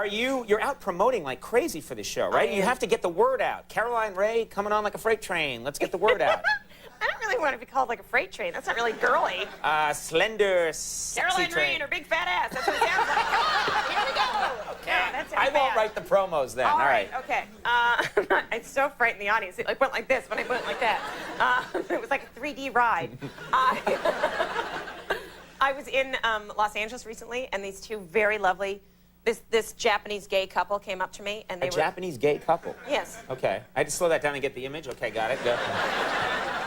You're out promoting like crazy for this show, right? You have to get the word out. Caroline Rhea coming on like a freight train. Let's get the word out. I don't really want to be called like a freight train. That's not really girly. Slender, sexy Caroline train. Rhea and her big fat ass. That's what it sounds like. Come on, here we go. Okay. Yeah, that sounds I won't bad. write the promos then. All right. Okay. I so frightened the audience. It like went like this when I went like that. It was like a 3D ride. I was in Los Angeles recently, and these two very lovely, this Japanese gay couple came up to me, and they were Japanese gay couple? Yes. Okay. I had to slow that down and get the image. Okay, got it. Go.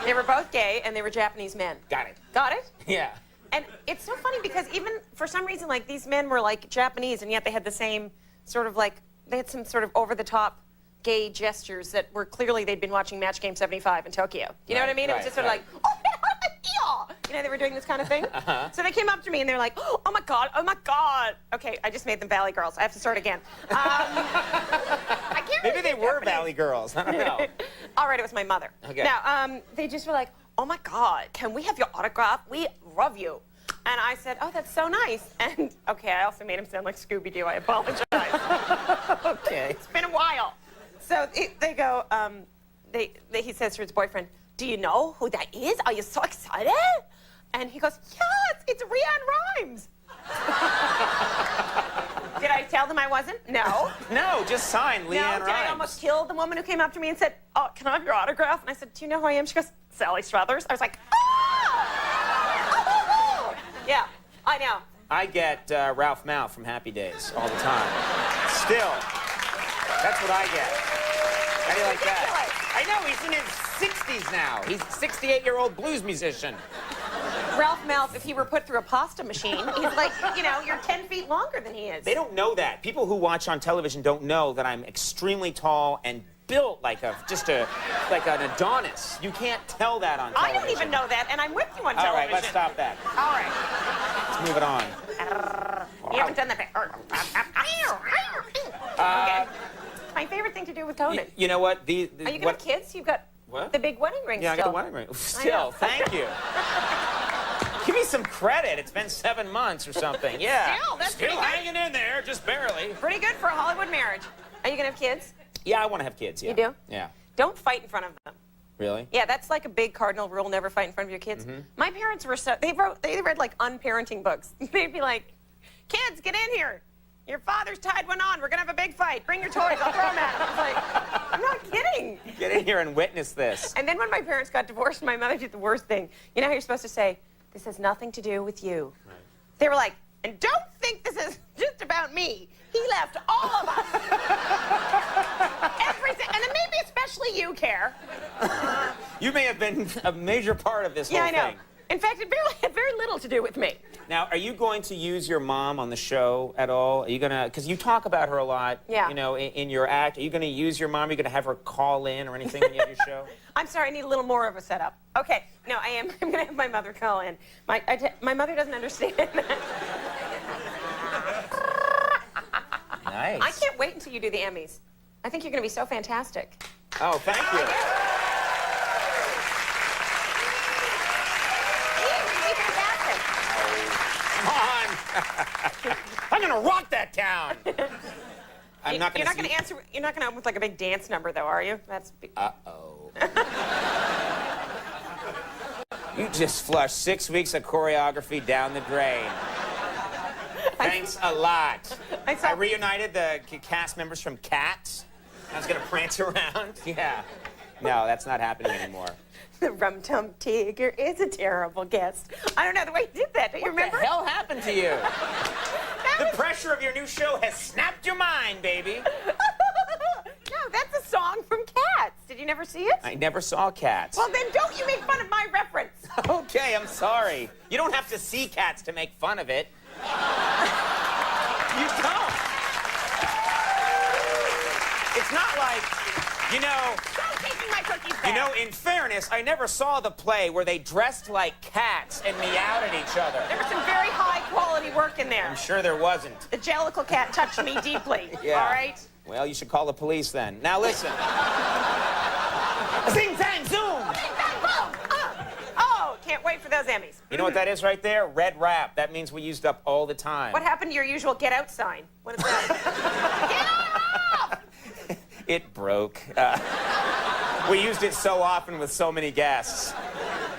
They were both gay, and they were Japanese men. Got it. Got it? Yeah. And it's so funny because even for some reason, like, these men were like Japanese, and yet they had the same sort of like, they had some sort of over-the-top gay gestures that were clearly they'd been watching Match Game 75 in Tokyo. You know what I mean? It was just sort of like, oh, you know, they were doing this kind of thing. So they came up to me and they're like, oh my God, oh my God. Okay, I just made them Valley Girls. I have to start again. I can't Maybe really they do were Japanese. Valley Girls. I don't know. All right, it was my mother. Okay. Now, they just were like, oh my God, can we have your autograph? We love you. And I said, oh, that's so nice. And, okay, I also made him sound like Scooby-Doo. I apologize. Okay. It's been a while. So they go, he says to his boyfriend, do you know who that is? Are you so excited? And he goes, yes, it's Rhea and Rhymes. Did I tell them I wasn't? No. No, just sign Rhea and Did I Rhymes. almost kill the woman who came up to me and said, oh, can I have your autograph? And I said, do you know who I am? She goes, Sally Struthers. I was like, oh! Yeah, I know. I get Ralph Malph from Happy Days all the time. Still, that's what I get. How do you like that? I know, he's in his 60s now. He's a 68-year-old blues musician. Ralph Malph, if he were put through a pasta machine, he's like, you know, you're 10 feet longer than he is. They don't know that. People who watch on television don't know that I'm extremely tall and built like an Adonis. You can't tell that on television. I don't even know that, and I'm with you on television. All right, let's stop that. All right. Let's move it on. You haven't done that. Okay. My favorite thing to do with Conan. You know what? Are you going to have kids? You've got the big wedding ring Yeah, still. I got the wedding ring. Still, thank you. Give me some credit. It's been 7 months or something. Yeah. Still hanging in there, just barely. Pretty good for a Hollywood marriage. Are you going to have kids? Yeah, I want to have kids, yeah. You do? Yeah. Don't fight in front of them. Really? Yeah, that's like a big cardinal rule, never fight in front of your kids. My parents were they read like unparenting books. They'd be like, kids, get in here. Your father's tied one on. We're going to have a big fight. Bring your toys. I'll throw them at him. I was like, I'm not kidding. Get in here and witness this. And then when my parents got divorced, my mother did the worst thing. You know how you're supposed to say, this has nothing to do with you. Right. They were like, and don't think this is just about me. He left all of us. Everything. And then maybe especially you care. You may have been a major part of this whole thing. Yeah, I know. In fact, it had very little to do with me. Now, are you going to use your mom on the show at all? Are you going to, because you talk about her a lot, you know, in your act. Are you going to use your mom? Are you going to have her call in or anything when you have your show? I'm sorry, I need a little more of a setup. Okay, no, I am. I'm going to have my mother call in. My mother doesn't understand that. Nice. I can't wait until you do the Emmys. I think you're going to be so fantastic. Oh, thank you. I'm gonna rock that town. You're not gonna answer. You're not gonna open with like a big dance number, though, are you? That's. Uh-oh. You just flushed 6 weeks of choreography down the drain. Thanks a lot. I reunited the cast members from Cats. I was gonna prance around. Yeah. No, that's not happening anymore. The Rum-Tum Tigger is a terrible guest. I don't know the way you did that. Do you remember? What the hell happened to you? The pressure of your new show has snapped your mind, baby. No, that's a song from Cats. Did you never see it? I never saw Cats. Well, then don't you make fun of my reference. Okay, I'm sorry. You don't have to see Cats to make fun of it. You don't. It's not like, you know... Stop taking my cookies back. You know, in fairness, I never saw the play where they dressed like cats and meowed at each other. There was some very high-quality work in there. I'm sure there wasn't. The Jellicle cat touched me deeply. Yeah. All right? Well, you should call the police then. Now listen. Zing, zang, zoom! Zing, zang, boom! Oh, can't wait for those Emmys. You know what that is right there? Red wrap. That means we used up all the time. What happened to your usual get out sign? What is that? It broke. We used it so often with so many guests.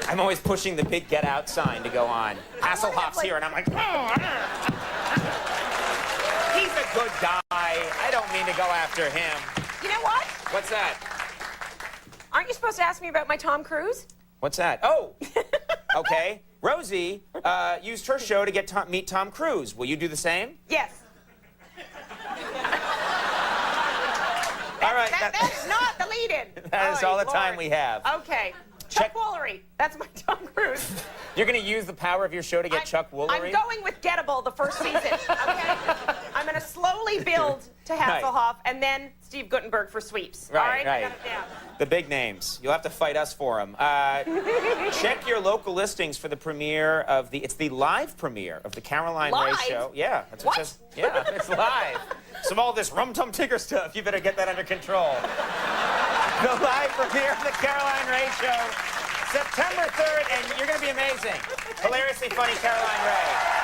I'm always pushing the big get out sign to go on. Hasselhoff's here, and I'm like, oh. He's a good guy. I don't mean to go after him. You know what? What's that? Aren't you supposed to ask me about my Tom Cruise? What's that? Oh, okay. Rosie used her show to meet Tom Cruise. Will you do the same? Yes. All right. That's not the lead-in. That is all the time we have. Okay. Chuck Woolery. That's my Tom Cruise. You're going to use the power of your show to get Chuck Woolery? I'm going with Gettable the first season, okay? I'm going to slowly build to Hasselhoff and then Steve Guttenberg for sweeps. Right, all right? right. I got it down. The big names. You'll have to fight us for them. Check your local listings for the premiere of it's the live premiere of the Caroline Ray Show. Yeah, that's what it says. Yeah, it's live. Some all this rum-tum-tigger stuff, you better get that under control. The live premiere of the Caroline Ray Show, September 3rd, and you're going to be amazing. Hilariously funny Caroline Ray.